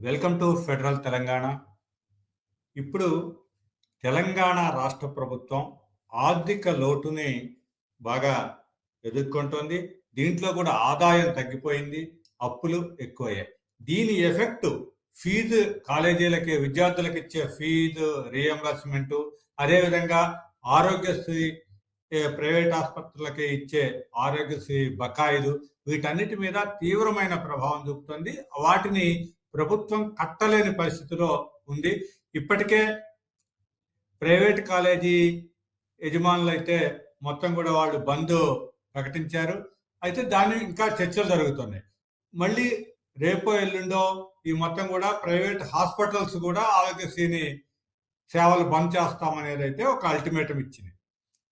Welcome to federal Telangana. ఇప్పుడు తెలంగాణ రాష్ట్ర ప్రభుత్వం ఆర్థిక లోటుని బాగా ఎదుర్కొంటోంది. దీంట్లో కూడా ఆదాయం తగ్గిపోయింది, అప్పులు ఎక్కువయ్యాయి. దీని ఎఫెక్ట్ ఫీజు కాలేజీలకి విద్యార్థులకు ఇచ్చే ఫీజు రీఎంబర్స్మెంటు, అదేవిధంగా ఆరోగ్యశ్రీ ప్రైవేట్ ఆసుపత్రులకి ఇచ్చే ఆరోగ్యశ్రీ బకాయిలు, వీటన్నిటి మీద తీవ్రమైన ప్రభావం చూపుతుంది. వాటిని ప్రభుత్వం కట్టలేని పరిస్థితిలో ఉంది. ఇప్పటికే ప్రైవేట్ కాలేజీ యజమానులు అయితే మొత్తం కూడా వాళ్ళు బంద్ ప్రకటించారు. అయితే దాన్ని ఇంకా చర్చలు జరుగుతున్నాయి. మళ్ళీ రేపో ఎల్లుండో ఈ మొత్తం కూడా ప్రైవేట్ హాస్పిటల్స్ కూడా ఆరోగ్యశ్రీని సేవలు బంద్ చేస్తామనేది అయితే ఒక అల్టిమేటం ఇచ్చింది.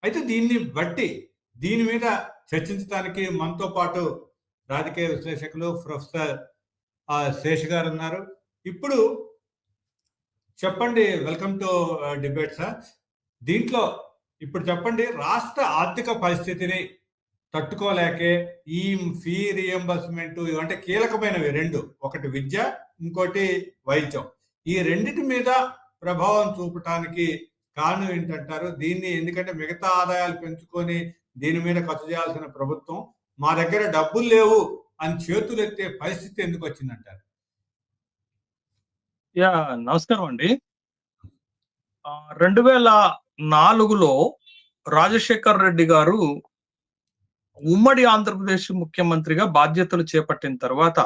అయితే దీన్ని బట్టి దీని మీద చర్చించడానికి మనతో పాటు రాజకీయ విశ్లేషకులు ప్రొఫెసర్ శేష్ గారు ఉన్నారు. ఇప్పుడు చెప్పండి, వెల్కమ్ టు డిబేట్ సార్. దీంట్లో ఇప్పుడు చెప్పండి, రాష్ట్ర ఆర్థిక పరిస్థితిని తట్టుకోలేకే ఈ ఫీ రీఎంబర్స్మెంట్ ఇవంటే కీలకమైనవి రెండు, ఒకటి విద్య, ఇంకోటి వైద్యం. ఈ రెండిటి మీద ప్రభావం చూపటానికి కారణం ఏంటంటారు? దీన్ని ఎందుకంటే మిగతా ఆదాయాలు పెంచుకొని దీని మీద ఖర్చు చేయాల్సిన ప్రభుత్వం మా దగ్గర డబ్బులు లేవు అని చేతులు ఎత్తే పరిస్థితి ఎందుకు వచ్చిందంటారు? నమస్కారం అండి. 2004లో రాజశేఖర్ రెడ్డి గారు ఉమ్మడి ఆంధ్రప్రదేశ్ ముఖ్యమంత్రిగా బాధ్యతలు చేపట్టిన తర్వాత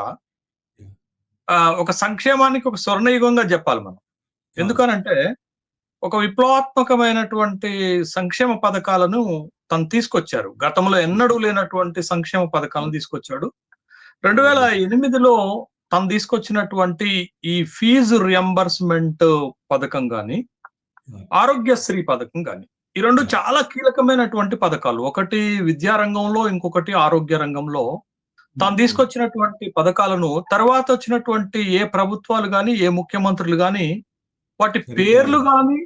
ఒక సంక్షేమానికి ఒక స్వర్ణయుగంగా చెప్పాలి మనం. ఎందుకనంటే ఒక విప్లవాత్మకమైనటువంటి సంక్షేమ పథకాలను తను తీసుకొచ్చారు. గతంలో ఎన్నడూ లేనటువంటి సంక్షేమ పథకాలను తీసుకొచ్చాడు. 2008లో తను తీసుకొచ్చినటువంటి ఈ ఫీజు రియంబర్స్మెంట్ పథకం గాని, ఆరోగ్యశ్రీ పథకం గాని, ఈ రెండు చాలా కీలకమైనటువంటి పథకాలు. ఒకటి విద్యా రంగంలో, ఇంకొకటి ఆరోగ్య రంగంలో తాను తీసుకొచ్చినటువంటి పథకాలను తర్వాత వచ్చినటువంటి ఏ ప్రభుత్వాలు గాని, ఏ ముఖ్యమంత్రులు గాని వాటి పేర్లు గాని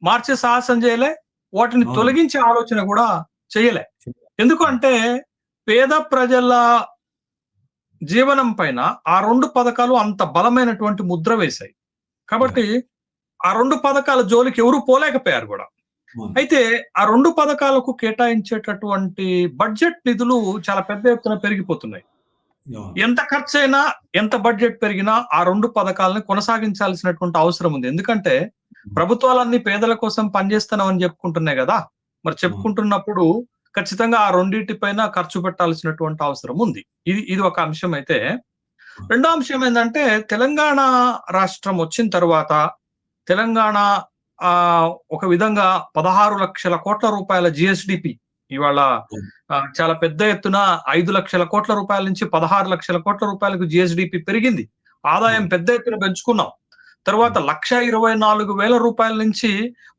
మార్చే సాహసం చేయలే, వాటిని తొలగించే ఆలోచన కూడా చేయలే. ఎందుకంటే పేద ప్రజల జీవనం పైన ఆ రెండు పథకాలు అంత బలమైనటువంటి ముద్ర వేశాయి. కాబట్టి ఆ రెండు పథకాల జోలికి ఎవరు పోలేకపోయారు కూడా. అయితే ఆ రెండు పథకాలకు కేటాయించేటటువంటి బడ్జెట్ నిధులు చాలా పెద్ద ఎత్తున పెరిగిపోతున్నాయి. ఎంత ఖర్చు అయినా, ఎంత బడ్జెట్ పెరిగినా ఆ రెండు పథకాలని కొనసాగించాల్సినటువంటి అవసరం ఉంది. ఎందుకంటే ప్రభుత్వాలన్నీ పేదల కోసం పనిచేస్తున్నామని చెప్పుకుంటున్నాయి కదా. మరి చెప్పుకుంటున్నప్పుడు ఖచ్చితంగా ఆ రెండింటి పైన ఖర్చు పెట్టాల్సినటువంటి అవసరం ఉంది. ఇది ఒక అంశం. అయితే రెండో అంశం ఏంటంటే, తెలంగాణ రాష్ట్రం వచ్చిన తర్వాత తెలంగాణ ఒక విధంగా 16 లక్షల కోట్ల రూపాయల జిఎస్డిపి ఇవాళ చాలా పెద్ద ఎత్తున 5 లక్షల కోట్ల రూపాయల నుంచి 16 లక్షల కోట్ల రూపాయలకు జిఎస్డిపి పెరిగింది. ఆదాయం పెద్ద ఎత్తున పెంచుకున్నాం. తర్వాత 1,24,000 రూపాయల నుంచి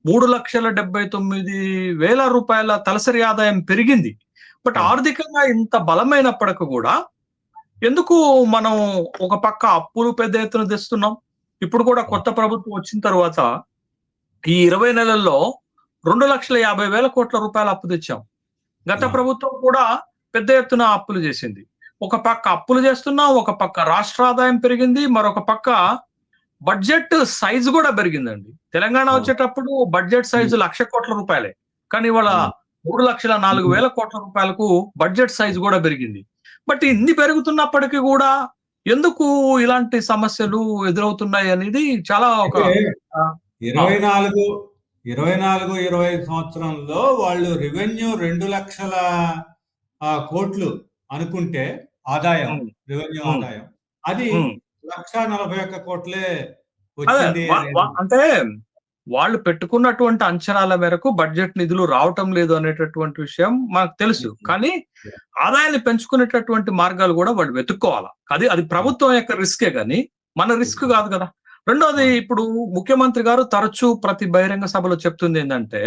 3,79,000 రూపాయల తలసరి ఆదాయం పెరిగింది. బట్ ఆర్థికంగా ఇంత బలమైనప్పటికీ కూడా ఎందుకు మనం ఒక పక్క అప్పులు పెద్ద ఎత్తున తెస్తున్నాం? ఇప్పుడు కూడా కొత్త ప్రభుత్వం వచ్చిన తర్వాత ఈ 20 నెలల్లో 2,50,000 కోట్ల రూపాయల అప్పు తెచ్చాం. గత ప్రభుత్వం కూడా పెద్ద ఎత్తున అప్పులు చేసింది. ఒక పక్క అప్పులు చేస్తున్నాం, ఒక పక్క రాష్ట్ర ఆదాయం పెరిగింది, మరొక పక్క బడ్జెట్ సైజు కూడా పెరిగిందండి. తెలంగాణ వచ్చేటప్పుడు బడ్జెట్ సైజు 1,00,000 కోట్ల రూపాయలే, కానీ ఇవాళ 3,04,000 కోట్ల రూపాయలకు బడ్జెట్ సైజు కూడా పెరిగింది. బట్ ఇన్ని పెరుగుతున్నప్పటికీ కూడా ఎందుకు ఇలాంటి సమస్యలు ఎదురవుతున్నాయి అనేది చాలా ఒక 24-25 సంవత్సరంలో వాళ్ళు రెవెన్యూ 2 లక్షల కోట్లు అనుకుంటే ఆదాయం, రెవెన్యూ ఆదాయం అది 1,41 కోట్లే వచ్చింది. అంటే వాళ్ళు పెట్టుకున్నటువంటి అంచనాల మేరకు బడ్జెట్ నిధులు రావటం లేదు అనేటటువంటి విషయం మనకు తెలుసు. కానీ ఆదాయాన్ని పెంచుకునేటటువంటి మార్గాలు కూడా వాళ్ళు వెతుక్కోవాలా. అది ప్రభుత్వం యొక్క రిస్కే గాని మన రిస్క్ కాదు కదా. రెండోది, ఇప్పుడు ముఖ్యమంత్రి గారు తరచూ ప్రతి బహిరంగ సభలో చెప్తుంది ఏంటంటే,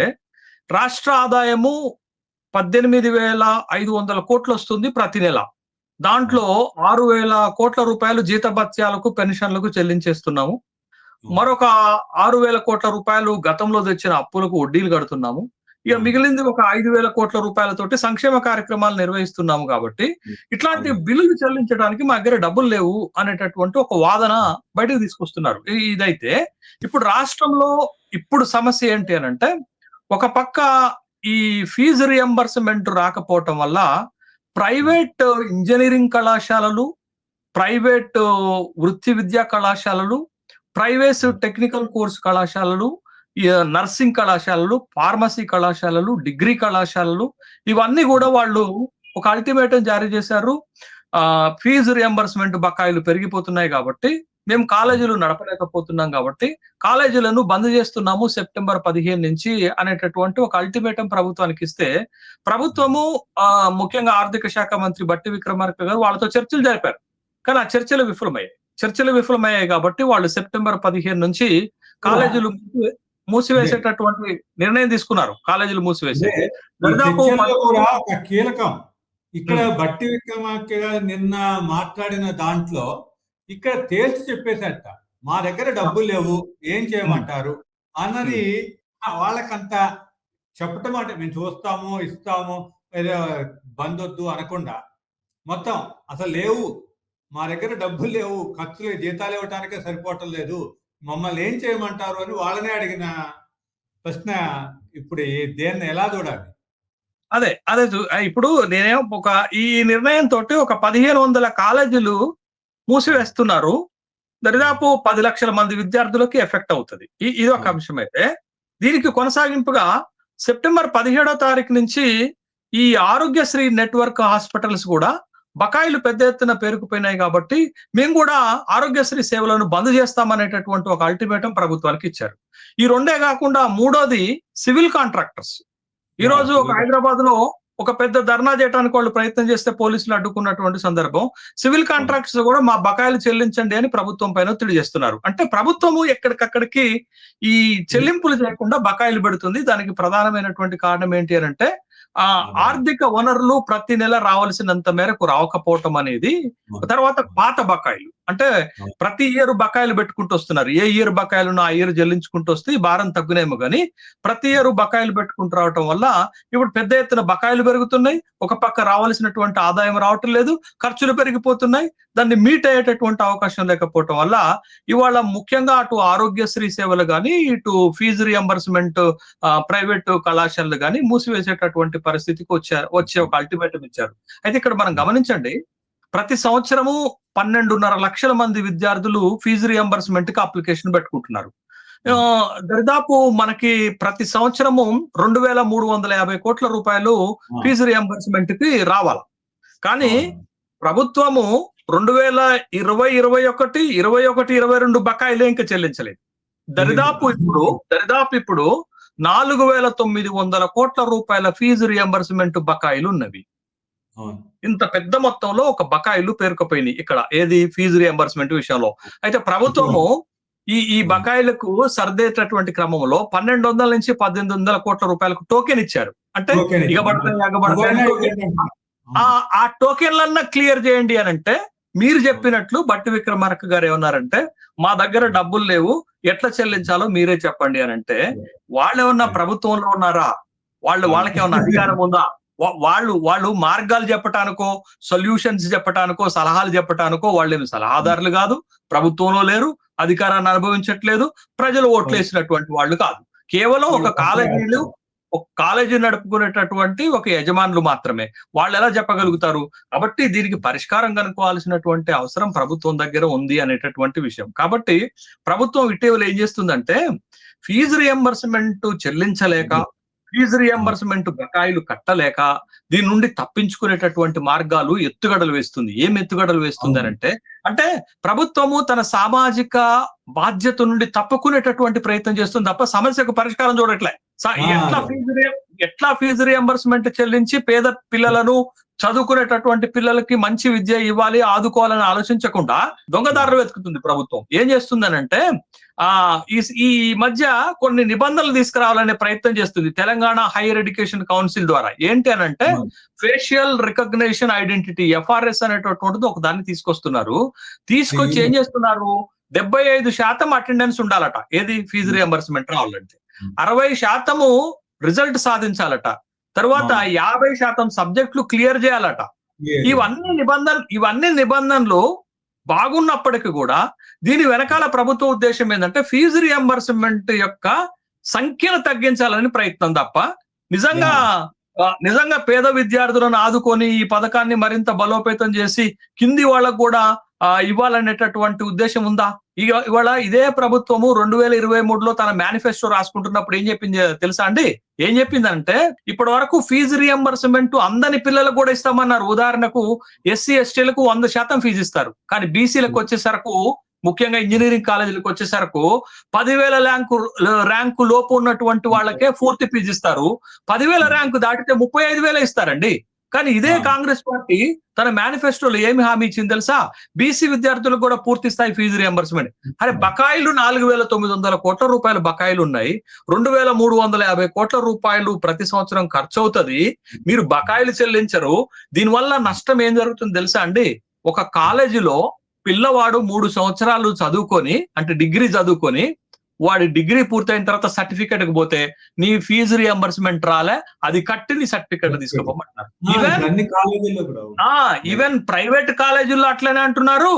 రాష్ట్ర ఆదాయము 18,500 కోట్లు వస్తుంది ప్రతి నెల. దాంట్లో 6,000 కోట్ల రూపాయలు జీతభత్యాలకు, పెన్షన్లకు చెల్లించేస్తున్నాము. మరొక 6,000 కోట్ల రూపాయలు గతంలో తెచ్చిన అప్పులకు వడ్డీలు కడుతున్నాము. ఇక మిగిలింది ఒక 5,000 కోట్ల రూపాయలతోటి సంక్షేమ కార్యక్రమాలు నిర్వహిస్తున్నాము కాబట్టి ఇట్లాంటి బిల్లులు చెల్లించడానికి మా దగ్గర డబ్బులు లేవు అనేటటువంటి ఒక వాదన బయటకు తీసుకొస్తున్నారు. ఇదైతే ఇప్పుడు రాష్ట్రంలో ఇప్పుడు సమస్య ఏంటి అనంటే, ఒక పక్క ఈ ఫీజు రియంబర్స్మెంట్ రాకపోవటం వల్ల ప్రైవేట్ ఇంజనీరింగ్ కళాశాలలు, ప్రైవేట్ వృత్తి విద్యా కళాశాలలు, ప్రైవేట్ టెక్నికల్ కోర్స్ కళాశాలలు, నర్సింగ్ కళాశాలలు, ఫార్మసీ కళాశాలలు, డిగ్రీ కళాశాలలు, ఇవన్నీ కూడా వాళ్ళు ఒక అల్టిమేటం జారీ చేశారు. ఫీజు రియంబర్స్మెంట్ బకాయిలు పెరిగిపోతున్నాయి కాబట్టి మేము కాలేజీలు నడపలేకపోతున్నాం కాబట్టి కాలేజీలను బంద్ చేస్తున్నాము సెప్టెంబర్ 15 నుంచి అనేటటువంటి ఒక అల్టిమేటం ప్రభుత్వానికి ఇస్తే, ప్రభుత్వము ముఖ్యంగా ఆర్థిక శాఖ మంత్రి బట్టి విక్రమార్క గారు వాళ్ళతో చర్చలు జరిపారు. కానీ ఆ చర్చలు విఫలమయ్యాయి కాబట్టి వాళ్ళు సెప్టెంబర్ 15 నుంచి కాలేజీలు మూసివేసేటటువంటి నిర్ణయం తీసుకున్నారు. కాలేజీలు మూసివేసేది కీలకం. ఇక్కడ బట్టి విక్రమార్క గారు నిన్న మాట్లాడిన దాంట్లో ఇక్కడ తేల్చి చెప్పేసట, మా దగ్గర డబ్బులు లేవు, ఏం చేయమంటారు అన్నది వాళ్ళకంత చెప్పటం. అంటే మేము చూస్తాము, ఇస్తాము, బంద్ వద్దు అనకుండా మొత్తం అసలు లేవు, మా దగ్గర డబ్బులు లేవు, ఖర్చులు జీతాలు ఇవ్వటానికే సరిపోవటం లేదు, మమ్మల్ని ఏం చేయమంటారు అని వాళ్ళనే అడిగిన ప్రశ్న. ఇప్పుడు దేన్ని ఎలా చూడాలి? అదే ఇప్పుడు నేనేమో ఈ నిర్ణయం తోటి ఒక 1,500 కాలేజీలు మూసివేస్తున్నారు. దరిదాపు 10 లక్షల మంది విద్యార్థులకి ఎఫెక్ట్ అవుతుంది. ఇది ఒక అంశం. అయితే దీనికి కొనసాగింపుగా సెప్టెంబర్ 17వ తారీఖు నుంచి ఈ ఆరోగ్యశ్రీ నెట్వర్క్ హాస్పిటల్స్ కూడా బకాయిలు పెద్ద ఎత్తున పేరుకుపోయినాయి కాబట్టి మేము కూడా ఆరోగ్యశ్రీ సేవలను బంద్ చేస్తామనేటటువంటి ఒక అల్టిమేటం ప్రభుత్వానికి ఇచ్చారు. ఈ రెండే కాకుండా మూడోది సివిల్ కాంట్రాక్టర్స్. ఈ రోజు ఒక హైదరాబాద్ లో ఒక పెద్ద ధర్నా చేయడానికి వాళ్ళు ప్రయత్నం చేస్తే పోలీసులు అడ్డుకున్నటువంటి సందర్భం. సివిల్ కాంట్రాక్టర్స్ కూడా మా బకాయిలు చెల్లించండి అని ప్రభుత్వం పైన ఒత్తిడి చేస్తున్నారు. అంటే ప్రభుత్వము ఎక్కడికక్కడికి ఈ చెల్లింపులు చేయకుండా బకాయిలు పెడుతుంది. దానికి ప్రధానమైనటువంటి కారణం ఏంటి అని అంటే, ఆర్థిక వనరులు ప్రతి నెల రావాల్సినంత మేరకు రావకపోవటం అనేది. తర్వాత పాత బకాయిలు, అంటే ప్రతి ఇయర్ బకాయిలు పెట్టుకుంటూ వస్తున్నారు. ఏ ఇయర్ బకాయిలు ఆ ఇయర్ చెల్లించుకుంటూ వస్తే ఈ భారం తగ్గునేమో కానీ ప్రతి ఇయర్ బకాయిలు పెట్టుకుంటూ రావటం వల్ల ఇప్పుడు పెద్ద ఎత్తున బకాయిలు పెరుగుతున్నాయి. ఒక పక్క రావాల్సినటువంటి ఆదాయం రావటం లేదు, ఖర్చులు పెరిగిపోతున్నాయి. దాన్ని మీట్ అయ్యేటటువంటి అవకాశం లేకపోవటం వల్ల ఇవాళ ముఖ్యంగా అటు ఆరోగ్యశ్రీ సేవలు కానీ, ఇటు ఫీజు రియంబర్స్మెంట్ ప్రైవేట్ కళాశాలలు కానీ మూసివేసేటటువంటి పరిస్థితికి వచ్చే ఒక అల్టిమేటం ఇచ్చారు. అయితే ఇక్కడ మనం గమనించండి, ప్రతి సంవత్సరము 12.5 లక్షల మంది విద్యార్థులు ఫీజు రియంబర్స్మెంట్ కి అప్లికేషన్ పెట్టుకుంటున్నారు. దరిదాపు మనకి ప్రతి సంవత్సరము 2,350 కోట్ల రూపాయలు ఫీజు రియంబర్స్మెంట్ కి రావాలి. కానీ ప్రభుత్వము 2020, 21, 22 బకాయిలే ఇంకా చెల్లించలేదు. దరిదాపు ఇప్పుడు 4,900 కోట్ల రూపాయల ఫీజు రియంబర్స్మెంట్ బకాయిలు ఉన్నవి. ఇంత పెద్ద మొత్తంలో ఒక బకాయిలు పేరుకుపోయినాయి ఇక్కడ, ఏది ఫీజు రియంబర్స్మెంట్ విషయంలో. అయితే ప్రభుత్వము ఈ బకాయిలకు సర్దేటటువంటి క్రమంలో 1,200 నుంచి 1,800 కోట్ల రూపాయలకు టోకెన్ ఇచ్చారు. అంటే ఆ టోకెన్లన్నా క్లియర్ చేయండి అని అంటే, మీరు చెప్పినట్లు బట్టి విక్రమార్క గారు ఏమన్నారంటే, మా దగ్గర డబ్బులు లేవు, ఎట్లా చెల్లించాలో మీరే చెప్పండి అని అంటే, వాళ్ళు ఏమన్నా ప్రభుత్వంలో ఉన్నారా? వాళ్ళకి ఏమన్నా అధికారం ఉందా? వాళ్ళు మార్గాలు చెప్పటానికో, సొల్యూషన్స్ చెప్పటానికో, సలహాలు చెప్పటానికో వాళ్ళేమి సలహాదారులు కాదు, ప్రభుత్వంలో లేరు, అధికారాన్ని అనుభవించట్లేదు, ప్రజలు ఓట్లేసినటువంటి వాళ్ళు కాదు. కేవలం ఒక కాలేజీ నడుపుకునేటటువంటి ఒక యజమానులు మాత్రమే. వాళ్ళు ఎలా చెప్పగలుగుతారు? కాబట్టి దీనికి పరిష్కారం కనుక్కోవాల్సినటువంటి అవసరం ప్రభుత్వం దగ్గర ఉంది అనేటటువంటి విషయం. కాబట్టి ప్రభుత్వం ఇటీవల ఏం చేస్తుందంటే, ఫీజు రియంబర్స్మెంట్ చెల్లించలేక, ఫీజు రియంబర్స్మెంట్ బకాయిలు కట్టలేక దీని నుండి తప్పించుకునేటటువంటి మార్గాలు ఎత్తుగడలు వేస్తుంది. ఏం ఎత్తుగడలు వేస్తుంది అంటే ప్రభుత్వము తన సామాజిక బాధ్యత నుండి తప్పుకునేటటువంటి ప్రయత్నం చేస్తుంది తప్ప సమస్యకు పరిష్కారం చూడట్లే. ఎట్లా ఫీజు రియంబర్స్మెంట్ చెల్లించి పేద పిల్లలను, చదువుకునేటటువంటి పిల్లలకి మంచి విద్య ఇవ్వాలి, ఆదుకోవాలని ఆలోచించకుండా దొంగదారులు వెతుకుతుంది ప్రభుత్వం. ఏం చేస్తుందనంటే, ఈ మధ్య కొన్ని నిబంధనలు తీసుకురావాలనే ప్రయత్నం చేస్తుంది తెలంగాణ హైయర్ ఎడ్యుకేషన్ కౌన్సిల్ ద్వారా. ఏంటి అనంటే, ఫేషియల్ రికగ్నిషన్ ఐడెంటిటీ, FRS అనేటటువంటిది ఒక దాన్ని తీసుకొస్తున్నారు. తీసుకొచ్చి ఏం చేస్తున్నారు, 75% అటెండెన్స్ ఉండాలట. ఏది ఫీజు రియంబర్స్మెంట్ రావాలంటే 60% రిజల్ట్ సాధించాలట. తర్వాత 50% సబ్జెక్టులు క్లియర్ చేయాలట. ఇవన్నీ నిబంధనలు బాగున్నప్పటికీ కూడా దీని వెనకాల ప్రభుత్వ ఉద్దేశం ఏంటంటే ఫీజు రియంబర్స్మెంట్ యొక్క సంఖ్యను తగ్గించాలని ప్రయత్నం తప్ప నిజంగా పేద విద్యార్థులను ఆదుకొని ఈ పథకాన్ని మరింత బలోపేతం చేసి కింది వాళ్ళకు కూడా ఇవ్వాలనేటటువంటి ఉద్దేశం ఉందా? ఇవాళ ఇదే ప్రభుత్వము 2023లో తన మేనిఫెస్టో రాసుకుంటున్నప్పుడు ఏం చెప్పింది తెలుసా అండి? ఏం చెప్పిందంటే ఇప్పటి వరకు ఫీజు రియంబర్స్మెంట్ అందని పిల్లలకు కూడా ఇస్తామన్నారు. ఉదాహరణకు ఎస్సీ ఎస్టీలకు 100% ఫీజు ఇస్తారు. కానీ బీసీలకు వచ్చేసరకు, ముఖ్యంగా ఇంజనీరింగ్ కాలేజీలకు వచ్చేసరకు 10,000 ర్యాంకు లోపు ఉన్నటువంటి వాళ్ళకే పూర్తి ఫీజు ఇస్తారు. 10,000 ర్యాంకు దాటితే 35,000 ఇస్తారండి. కానీ ఇదే కాంగ్రెస్ పార్టీ తన మేనిఫెస్టోలో ఏమి హామీ ఇచ్చింది తెలుసా? బీసీ విద్యార్థులకు కూడా పూర్తి స్థాయి ఫీజు రియంబర్స్మెంట్. అరే బకాయిలు 4,900 కోట్ల రూపాయలు బకాయిలు ఉన్నాయి. 2,350 కోట్ల రూపాయలు ప్రతి సంవత్సరం ఖర్చు అవుతుంది. మీరు బకాయిలు చెల్లించరు. దీనివల్ల నష్టం ఏం జరుగుతుంది తెలుసా అండి? ఒక కాలేజీలో పిల్లవాడు 3 సంవత్సరాలు చదువుకొని, అంటే డిగ్రీ చదువుకొని, వాడి డిగ్రీ పూర్తయిన తర్వాత సర్టిఫికెట్ కి పోతే నీ ఫీజు రియంబర్స్మెంట్ రాలే, అది కట్టి నీ సర్టిఫికెట్ తీసుకోమంటున్నారు. ఈవెన్ ప్రైవేట్ కాలేజీల్లో అట్లనే అంటున్నారు.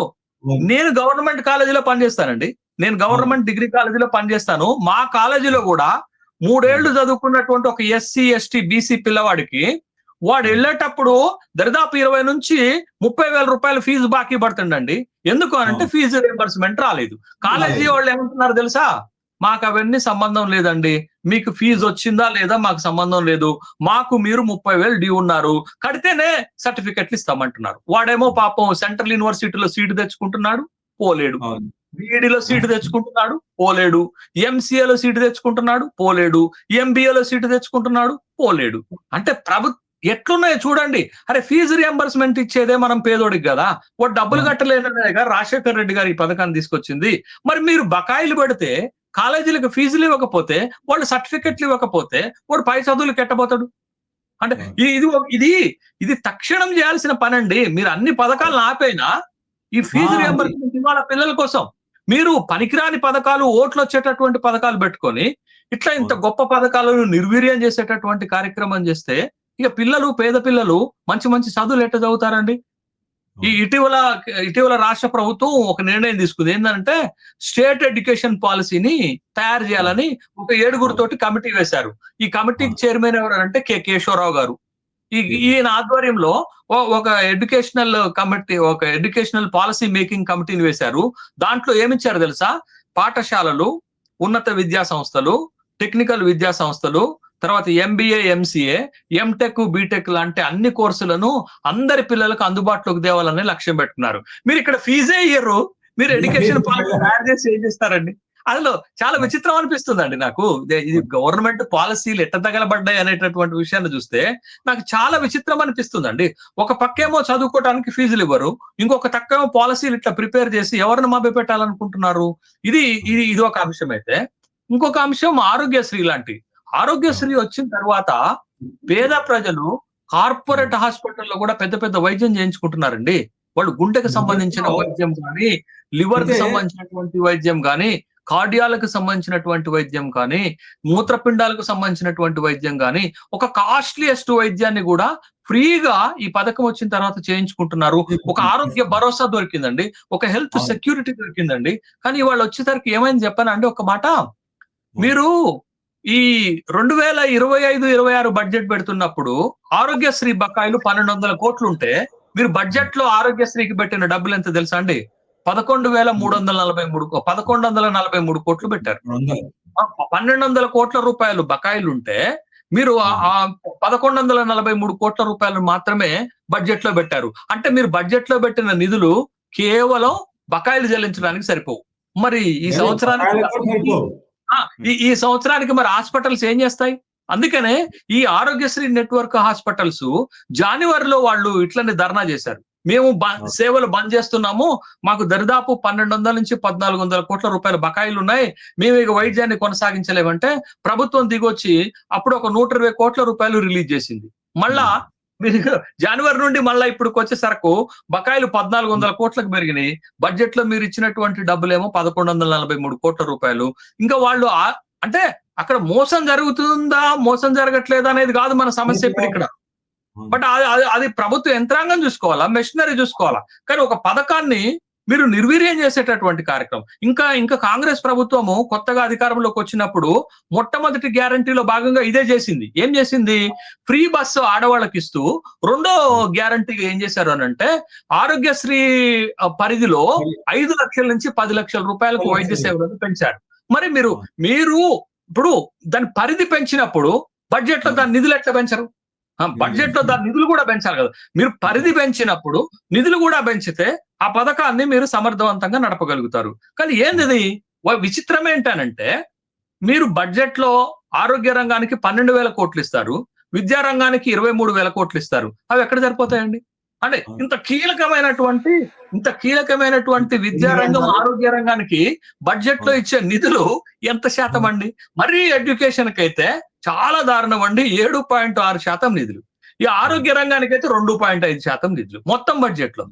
నేను గవర్నమెంట్ కాలేజీలో పనిచేస్తానండి. నేను గవర్నమెంట్ డిగ్రీ కాలేజీలో పనిచేస్తాను. మా కాలేజీలో కూడా 3 ఏళ్లు చదువుకున్నటువంటి ఒక ఎస్సీ ఎస్టీ బీసీ పిల్లవాడికి వాడు వెళ్ళేటప్పుడు దరిదాపు 20 నుంచి 30,000 రూపాయలు ఫీజు బాకీ పడుతుండండి. ఎందుకు అనంటే ఫీజు రియంబర్స్మెంట్ రాలేదు. కాలేజీ వాళ్ళు ఏమంటున్నారు తెలుసా? మాకు అవన్నీ సంబంధం లేదండి, మీకు ఫీజు వచ్చిందా లేదా మాకు సంబంధం లేదు, మాకు మీరు 30,000 డ్యూ ఉన్నారు, కడితేనే సర్టిఫికెట్లు ఇస్తామంటున్నారు. వాడేమో పాపం సెంట్రల్ యూనివర్సిటీలో సీటు తెచ్చుకుంటున్నాడు, పోలేడు. బీఈడీలో సీటు తెచ్చుకుంటున్నాడు, పోలేడు. ఎంసీఏలో సీటు తెచ్చుకుంటున్నాడు, పోలేడు. ఎంబీఏలో సీటు తెచ్చుకుంటున్నాడు, పోలేడు. అంటే ఎట్లున్నాయో చూడండి. అరే ఫీజు రియంబర్స్మెంట్ ఇచ్చేదే మనం పేదోడికి కదా, వాడు డబ్బులు కట్టలేదనే రాజశేఖర్ రెడ్డి గారు ఈ పథకాన్ని తీసుకొచ్చింది. మరి మీరు బకాయిలు పెడితే, కాలేజీలకు ఫీజులు ఇవ్వకపోతే, వాళ్ళు సర్టిఫికెట్లు ఇవ్వకపోతే వాడు పై చదువులు కెట్టబోతాడు. అంటే ఇది తక్షణం చేయాల్సిన పని అండి. మీరు అన్ని పథకాలను ఆపైనా ఈ ఫీజు రియంబర్స్మెంట్ ఇవాళ పిల్లల కోసం మీరు పనికిరాని పథకాలు, ఓట్లు వచ్చేటటువంటి పథకాలు పెట్టుకొని ఇట్లా ఇంత గొప్ప పథకాలను నిర్వీర్యం చేసేటటువంటి కార్యక్రమం చేస్తే ఇక పేద పిల్లలు మంచి మంచి చదువులు ఎట్లా చదువుతారండి? ఇటీవల రాష్ట్ర ప్రభుత్వం ఒక నిర్ణయం తీసుకుంది. ఏంటంటే స్టేట్ ఎడ్యుకేషన్ పాలసీని తయారు చేయాలని ఒక 7 కమిటీ వేశారు. ఈ కమిటీకి చైర్మన్ ఎవరంటే కేశవరావు గారు. ఈయన ఆధ్వర్యంలో ఒక ఎడ్యుకేషనల్ పాలసీ మేకింగ్ కమిటీని వేశారు. దాంట్లో ఏమిచ్చారు తెలుసా? పాఠశాలలు, ఉన్నత విద్యా సంస్థలు, టెక్నికల్ విద్యా సంస్థలు, తర్వాత ఎంబీఏ, ఎంసీఏ, ఎంటెక్, బీటెక్ లాంటి అన్ని కోర్సులను అందరి పిల్లలకు అందుబాటులోకి తేవాలని లక్ష్యం పెట్టుకున్నారు. మీరు ఇక్కడ ఫీజే ఇయ్యరు, మీరు ఎడ్యుకేషన్ పాలసీ తయారు చేసి ఏం చేస్తారండి? అందులో చాలా విచిత్రం అనిపిస్తుందండి నాకు. ఇది గవర్నమెంట్ పాలసీలు ఎట్ట తగలబడ్డాయి అనేటటువంటి విషయాన్ని చూస్తే నాకు చాలా విచిత్రం అనిపిస్తుందండి. ఒక పక్కేమో చదువుకోవడానికి ఫీజులు ఇవ్వరు, ఇంకొక పక్కేమో పాలసీలు ఇట్లా ప్రిపేర్ చేసి ఎవరిని మభ్య పెట్టాలనుకుంటున్నారు? ఇది ఒక అంశం అయితే, ఇంకొక అంశం ఆరోగ్యశ్రీ లాంటి. ఆరోగ్యశ్రీ వచ్చిన తర్వాత పేద ప్రజలు కార్పొరేట్ హాస్పిటల్లో కూడా పెద్ద పెద్ద వైద్యం చేయించుకుంటున్నారండి. వాళ్ళు గుండెకు సంబంధించిన వైద్యం కానీ, లివర్ కి సంబంధించినటువంటి వైద్యం కానీ, కార్డియాలకు సంబంధించినటువంటి వైద్యం కానీ, మూత్రపిండాలకు సంబంధించినటువంటి వైద్యం కానీ, ఒక కాస్ట్లీయెస్ట్ వైద్యాన్ని కూడా ఫ్రీగా ఈ పథకం వచ్చిన తర్వాత చేయించుకుంటున్నారు. ఒక ఆరోగ్య భరోసా దొరికిందండి, ఒక హెల్త్ సెక్యూరిటీ దొరికిందండి. కానీ వాళ్ళు వచ్చేసరికి ఏమైంది చెప్పానండి ఒక మాట? మీరు ఈ 2025-26 బడ్జెట్ పెడుతున్నప్పుడు ఆరోగ్యశ్రీ బకాయిలు 1,200 కోట్లు ఉంటే మీరు బడ్జెట్ లో ఆరోగ్యశ్రీకి పెట్టిన డబ్బులు ఎంత తెలుసా అండి? 11,143 కోట్లు పెట్టారు. 1,200 కోట్ల రూపాయలు బకాయిలు ఉంటే మీరు 1,143 కోట్ల రూపాయలు మాత్రమే బడ్జెట్ లో పెట్టారు. అంటే మీరు బడ్జెట్ లో పెట్టిన నిధులు కేవలం బకాయిలు చెల్లించడానికి సరిపోవు. మరి ఈ సంవత్సరానికి మరి హాస్పిటల్స్ ఏం చేస్తాయి? అందుకనే ఈ ఆరోగ్యశ్రీ నెట్వర్క్ హాస్పిటల్స్ జనవరిలో వాళ్ళు ఇట్లనే ధర్నా చేశారు. మేము సేవలు బంద్ చేస్తున్నాము, మాకు దరిదాపు 1,200 నుంచి 1,400 కోట్ల రూపాయల బకాయిలు ఉన్నాయి, మేము ఇక వైద్యాన్ని కొనసాగించలేమంటే ప్రభుత్వం దిగొచ్చి అప్పుడు ఒక 120 కోట్ల రూపాయలు రిలీజ్ చేసింది. మళ్ళా మీరు జనవరి నుండి మళ్ళా ఇప్పుడు వచ్చేసరకు బకాయిలు 1,400 కోట్లకు పెరిగినాయి. బడ్జెట్ లో మీరు ఇచ్చినటువంటి డబ్బులేమో 1,143 కోట్ల రూపాయలు. ఇంకా వాళ్ళు అంటే అక్కడ మోసం జరుగుతుందా మోసం జరగట్లేదా అనేది కాదు మన సమస్య ఇప్పుడు ఇక్కడ. బట్ అది ప్రభుత్వ యంత్రాంగం చూసుకోవాలా, మెషినరీ చూసుకోవాలా. కానీ ఒక పథకాన్ని మీరు నిర్వీర్యం చేసేటటువంటి కార్యక్రమం. ఇంకా కాంగ్రెస్ ప్రభుత్వము కొత్తగా అధికారంలోకి వచ్చినప్పుడు మొట్టమొదటి గ్యారంటీలో భాగంగా ఇదే చేసింది. ఏం చేసింది? ఫ్రీ బస్సు ఆడవాళ్ళకి ఇస్తూ రెండో గ్యారంటీగా ఏం చేశారు అని అంటే ఆరోగ్యశ్రీ పరిధిలో 5 లక్షల నుంచి 10 లక్షల రూపాయలకు వైద్య సేవలను పెంచారు. మరి మీరు ఇప్పుడు దాని పరిధి పెంచినప్పుడు బడ్జెట్ లో దాని నిధులు ఎట్లా పెంచరు? బడ్జెట్ లో దాని నిధులు కూడా పెంచాలి కదా. మీరు పరిధి పెంచినప్పుడు నిధులు కూడా పెంచితే ఆ పథకాన్ని మీరు సమర్థవంతంగా నడపగలుగుతారు. కానీ ఏంది విచిత్రం ఏంటనంటే మీరు బడ్జెట్ లో ఆరోగ్య రంగానికి 12,000 కోట్లు ఇస్తారు, విద్యా రంగానికి 23,000 కోట్లు ఇస్తారు. అవి ఎక్కడ సరిపోతాయండి? అంటే ఇంత కీలకమైనటువంటి విద్యా రంగం, ఆరోగ్య రంగానికి బడ్జెట్ లో ఇచ్చే నిధులు ఎంత శాతం అండి? మరీ ఎడ్యుకేషన్ కి అయితే చాలా దారుణం అండి, 7.6% నిధులు. ఈ ఆరోగ్య రంగానికి అయితే 2.5% నిధులు మొత్తం బడ్జెట్ లో.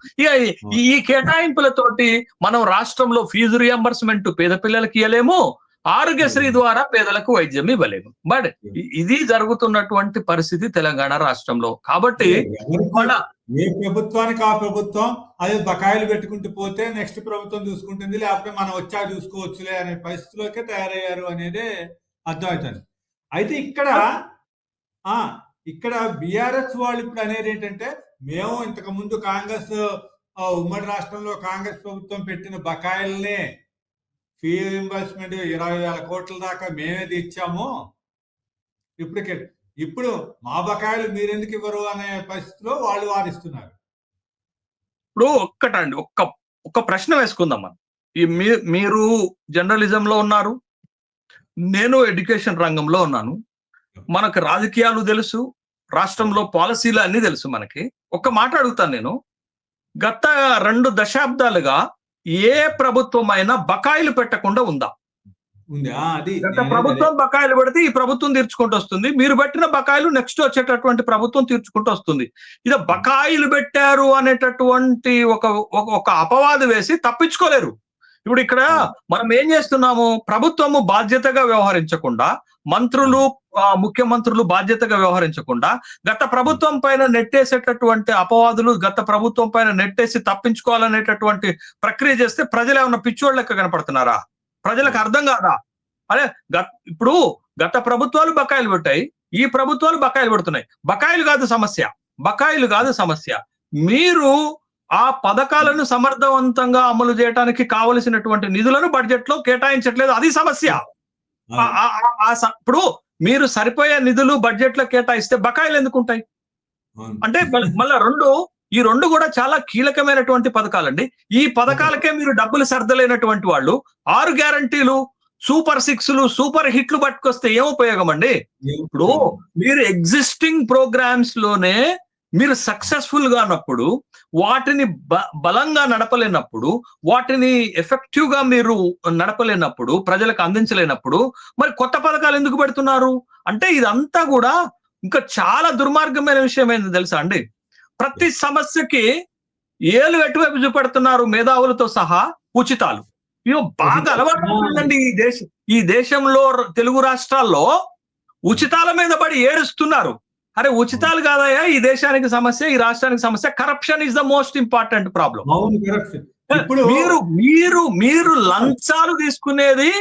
ఈ కేటాయింపులతోటి మనం రాష్ట్రంలో ఫీజు రియంబర్స్మెంట్ పేద పిల్లలకి ఇవ్వలేము, ఆరోగ్యశ్రీ ద్వారా పేదలకు వైద్యం ఇవ్వలేము. బట్ ఇది జరుగుతున్నటువంటి పరిస్థితి తెలంగాణ రాష్ట్రంలో. కాబట్టి ఏ ప్రభుత్వానికి ఆ ప్రభుత్వం అదే బకాయిలు పెట్టుకుంటూ పోతే నెక్స్ట్ ప్రభుత్వం చూసుకుంటుంది, లేకపోతే మనం వచ్చా చూసుకోవచ్చులే అనే పరిస్థితిలోకే తయారయ్యారు అనేది అర్థమవుతుంది. అయితే ఇక్కడ బీఆర్ఎస్ వాళ్ళు ఇప్పుడు అనేది ఏంటంటే, మేము ఇంతకు ముందు కాంగ్రెస్ ఉమ్మడి రాష్ట్రంలో కాంగ్రెస్ ప్రభుత్వం పెట్టిన బకాయిల్నే ఫీ రీయింబర్స్మెంట్ 20,000 కోట్ల దాకా మేమే తీర్చాము, ఇప్పుడు మా బకాయిలు మీరెందుకు ఇవ్వరు అనే పరిస్థితిలో వాళ్ళు వాదిస్తున్నారు. ఇప్పుడు ఒక్కటండి, ఒక్క ప్రశ్న వేసుకుందాం మనం. మీరు జర్నలిజం లో ఉన్నారు, నేను ఎడ్యుకేషన్ రంగంలో ఉన్నాను. మనకు రాజకీయాలు తెలుసు, రాష్ట్రంలో పాలసీలు అన్ని తెలుసు మనకి. ఒక్క మాట అడుగుతాను నేను, గత 2 దశాబ్దాలుగా ఏ ప్రభుత్వం అయినా బకాయిలు పెట్టకుండా ఉందా? గత ప్రభుత్వం బకాయిలు పెడితే ఈ ప్రభుత్వం తీర్చుకుంటూ వస్తుంది, మీరు పెట్టిన బకాయిలు నెక్స్ట్ వచ్చేటటువంటి ప్రభుత్వం తీర్చుకుంటూ వస్తుంది. ఇది బకాయిలు పెట్టారు అనేటటువంటి ఒక అపవాదు వేసి తప్పించుకోలేరు. ఇప్పుడు ఇక్కడ మనం ఏం చేస్తున్నాము, ప్రభుత్వము బాధ్యతగా వ్యవహరించకుండా, మంత్రులు ముఖ్యమంత్రులు బాధ్యతగా వ్యవహరించకుండా గత ప్రభుత్వం పైన నెట్టేసేటటువంటి అపవాదులు, గత ప్రభుత్వం పైన నెట్టేసి తప్పించుకోవాలనేటటువంటి ప్రక్రియ చేస్తే ప్రజలు ఏమన్నా పిచ్చోళ్ళ లెక్క కనపడుతున్నారా? ప్రజలకు అర్థం కాదా? అదే ఇప్పుడు గత ప్రభుత్వాలు బకాయిలు పెట్టాయి, ఈ ప్రభుత్వాలు బకాయిలు పెడుతున్నాయి. బకాయిలు కాదు సమస్య. మీరు ఆ పథకాలను సమర్థవంతంగా అమలు చేయడానికి కావలసినటువంటి నిధులను బడ్జెట్ లో కేటాయించట్లేదు, అది సమస్య. ఇప్పుడు మీరు సరిపోయే నిధులు బడ్జెట్ లో కేటాయిస్తే బకాయిలు ఎందుకు ఉంటాయి? అంటే మళ్ళా ఈ రెండు కూడా చాలా కీలకమైనటువంటి పథకాలండి. ఈ పథకాలకే మీరు డబ్బులు సర్దలేనటువంటి వాళ్ళు 6 గ్యారంటీలు, సూపర్ 6లు, సూపర్ హిట్లు పట్టుకొస్తే ఏం ఉపయోగం అండి? ఇప్పుడు మీరు ఎగ్జిస్టింగ్ ప్రోగ్రామ్స్ లోనే మీరు సక్సెస్ఫుల్ గా ఉన్నప్పుడు, వాటిని బలంగా నడపలేనప్పుడు, వాటిని ఎఫెక్టివ్ గా మీరు నడపలేనప్పుడు, ప్రజలకు అందించలేనప్పుడు మరి కొత్త పథకాలు ఎందుకు పెడుతున్నారు? అంటే ఇదంతా కూడా ఇంకా చాలా దుర్మార్గమైన విషయం ఏంది తెలుసా అండి? ప్రతి సమస్యకి ఏలు ఎటువైపు చూపెడుతున్నారు, మేధావులతో సహా ఉచితాలు. ఇవి బాగా అలవాటు ఉందండి ఈ దేశంలో. తెలుగు రాష్ట్రాల్లో ఉచితాల మీద పడి ఏడుస్తున్నారు. అరే ఉచితాలు కాదయా ఈ దేశానికి సమస్య, ఈ రాష్ట్రానికి సమస్య. Corruption is the most important problem. మీరు లంచాలు తీసుకునేది,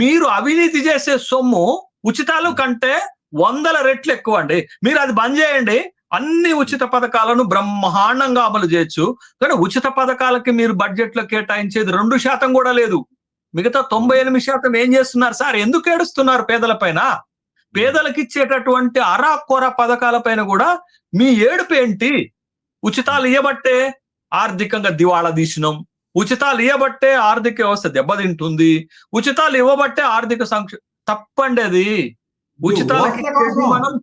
మీరు అవినీతి చేసే సొమ్ము ఉచితాలు కంటే 100 రెట్లు ఎక్కువ అండి. మీరు అది బంద్ చేయండి, అన్ని ఉచిత పథకాలను బ్రహ్మాండంగా అమలు చేయొచ్చు. కానీ ఉచిత పథకాలకి మీరు బడ్జెట్ లో కేటాయించేది 2% కూడా లేదు. మిగతా 98% ఏం చేస్తున్నారు సార్? ఎందుకు ఏడుస్తున్నారు పేదల పైన? పేదలకు ఇచ్చేటటువంటి అరాకొర పథకాల పైన కూడా మీ ఏడుపు ఏంటి? ఉచితాలు ఇవ్వబట్టే ఆర్థికంగా దివాళా తీసినాం, ఉచితాలు ఇవ్వబట్టే ఆర్థిక వ్యవస్థ దెబ్బతింటుంది, ఉచితాలు ఇవ్వబట్టే ఆర్థిక తప్పండి అది. ఉచితాలకి మనం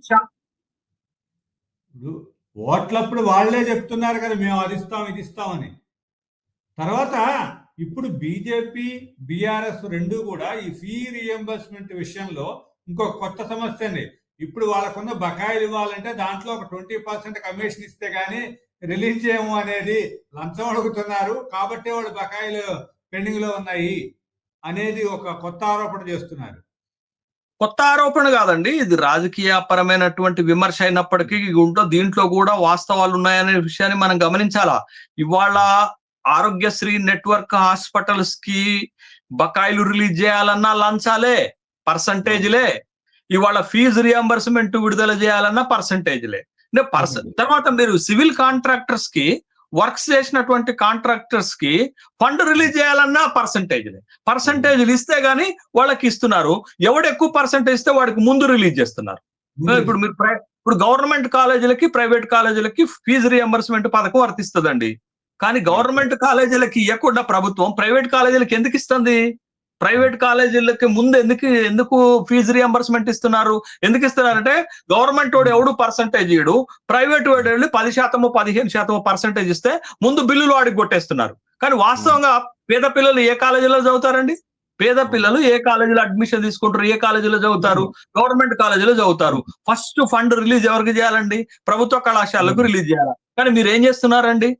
ఓట్లప్పుడు వాళ్లే చెప్తున్నారు కదా, మేము అది ఇస్తాం ఇది ఇస్తామని. తర్వాత ఇప్పుడు బీజేపీ బీఆర్ఎస్ రెండు కూడా ఈ ఫీ రీఎంబర్స్మెంట్ విషయంలో ఇంకొక కొత్త సమస్య అండి. ఇప్పుడు వాళ్ళకున్న బకాయిలు ఇవ్వాలంటే దాంట్లో ఒక 20% కమిషన్ ఇస్తే గానీ రిలీజ్ చేయము అనేది లంచం అడుగుతున్నారు, కాబట్టి వాళ్ళు బకాయిలు పెండింగ్ లో ఉన్నాయి అనేది ఒక కొత్త ఆరోపణ చేస్తున్నారు. కొత్త ఆరోపణ కాదండి, ఇది రాజకీయ పరమైనటువంటి విమర్శ అయినప్పటికీ దీంట్లో కూడా వాస్తవాలు ఉన్నాయనే విషయాన్ని మనం గమనించాలా. ఇవాళ ఆరోగ్యశ్రీ నెట్వర్క్ హాస్పిటల్స్ కి బకాయిలు రిలీజ్ చేయాలన్నా లంచాలే, పర్సంటేజ్లే. ఇవాళ ఫీజు రియంబర్స్మెంట్ విడుదల చేయాలన్నా పర్సంటేజ్లే. తర్వాత మీరు సివిల్ కాంట్రాక్టర్స్ కి, వర్క్స్ చేసినటువంటి కాంట్రాక్టర్స్ కి ఫండ్ రిలీజ్ చేయాలన్నా పర్సంటేజ్లు ఇస్తే గానీ వాళ్ళకి ఇస్తున్నారు. ఎవడు ఎక్కువ పర్సంటేజ్ ఇస్తే వాడికి ముందు రిలీజ్ చేస్తున్నారు. ఇప్పుడు మీరు ఇప్పుడు గవర్నమెంట్ కాలేజీలకి, ప్రైవేట్ కాలేజీలకి ఫీజు రియంబర్స్మెంట్ పథకం వర్తిస్తుందండి. కానీ గవర్నమెంట్ కాలేజీలకి ఇవ్వకుండా ప్రభుత్వం ప్రైవేట్ కాలేజీలకి ఎందుకు ఇస్తుంది? ప్రైవేట్ కాలేజీలకి ముందు ఎందుకు ఫీజు రియంబర్స్మెంట్ ఇస్తున్నారు? ఎందుకు ఇస్తున్నారంటే గవర్నమెంట్ వాడు ఎవడు పర్సంటేజ్ ఇయ్యడు, ప్రైవేట్ వాడు వెళ్ళి 10% 15% పర్సంటేజ్ ఇస్తే ముందు బిల్లులు వాడికి కొట్టేస్తున్నారు. కానీ వాస్తవంగా పేద పిల్లలు ఏ కాలేజీలో చదువుతారండి? పేద పిల్లలు ఏ కాలేజీలో అడ్మిషన్ తీసుకుంటారు, ఏ కాలేజీలో చదువుతారు? గవర్నమెంట్ కాలేజీలో చదువుతారు. ఫస్ట్ ఫండ్ రిలీజ్ ఎవరికి చేయాలండి? ప్రభుత్వ కళాశాలకు రిలీజ్ చేయాలి. కానీ మీరు ఏం చేస్తున్నారండి?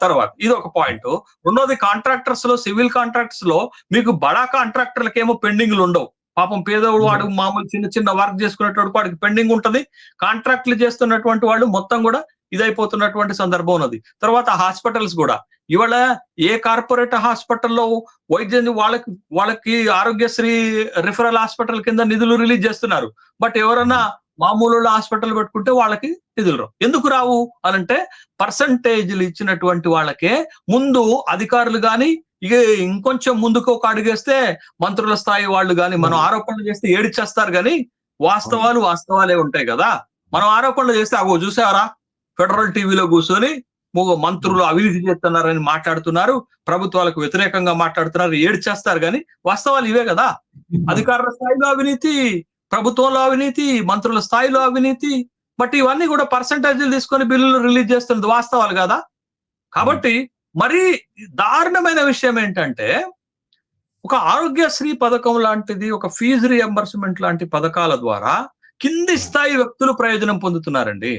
తర్వాత ఇది ఒక పాయింట్. రెండోది, కాంట్రాక్టర్స్ లో, సివిల్ కాంట్రాక్టర్స్ లో మీకు బడా కాంట్రాక్టర్లకు ఏమో పెండింగ్లు ఉండవు. పాపం పేదవాడు వాడు మామూలు చిన్న వర్క్ చేసుకునేటువంటి వాడికి పెండింగ్ ఉంటది. కాంట్రాక్ట్లు చేస్తున్నటువంటి వాళ్ళు మొత్తం కూడా ఇదైపోతున్నటువంటి సందర్భం ఉన్నది. తర్వాత హాస్పిటల్స్ కూడా ఇవాళ ఏ కార్పొరేట్ హాస్పిటల్లో వైద్యం వాళ్ళకి ఆరోగ్యశ్రీ రిఫరల్ హాస్పిటల్ కింద నిధులు రిలీజ్ చేస్తున్నారు. బట్ ఎవరన్నా మామూలు హాస్పిటల్ పెట్టుకుంటే వాళ్ళకి నిధులు రావు. ఎందుకు రావు అనంటే పర్సంటేజ్లు ఇచ్చినటువంటి వాళ్ళకే ముందు అధికారులు గాని, ఇక ఇంకొంచెం ముందుకు ఒక అడుగేస్తే మంత్రుల స్థాయి వాళ్ళు గాని మనం ఆరోపణలు చేస్తే ఏడిచేస్తారు గాని వాస్తవాలే ఉంటాయి కదా. మనం ఆరోపణలు చేస్తే అగో చూసారా ఫెడరల్ టీవీలో కూర్చొని మంత్రులు అవినీతి చేస్తున్నారని మాట్లాడుతున్నారు, ప్రభుత్వాలకు వ్యతిరేకంగా మాట్లాడుతున్నారు, ఏడ్చేస్తారు కానీ వాస్తవాలు ఇవే కదా. అధికారుల స్థాయిలో అవినీతి, ప్రభుత్వంలో అవినీతి, మంత్రుల స్థాయిలో అవినీతి. బట్ ఇవన్నీ కూడా పర్సంటేజ్లు తీసుకొని బిల్లులు రిలీజ్ చేస్తున్నది వాస్తవాలు కదా. కాబట్టి మరి దారుణమైన విషయం ఏంటంటే ఒక ఆరోగ్యశ్రీ పథకం లాంటిది, ఒక ఫీజు రియంబర్స్మెంట్ లాంటి పథకాల ద్వారా కింది స్థాయి వ్యక్తులు ప్రయోజనం పొందుతున్నారండి.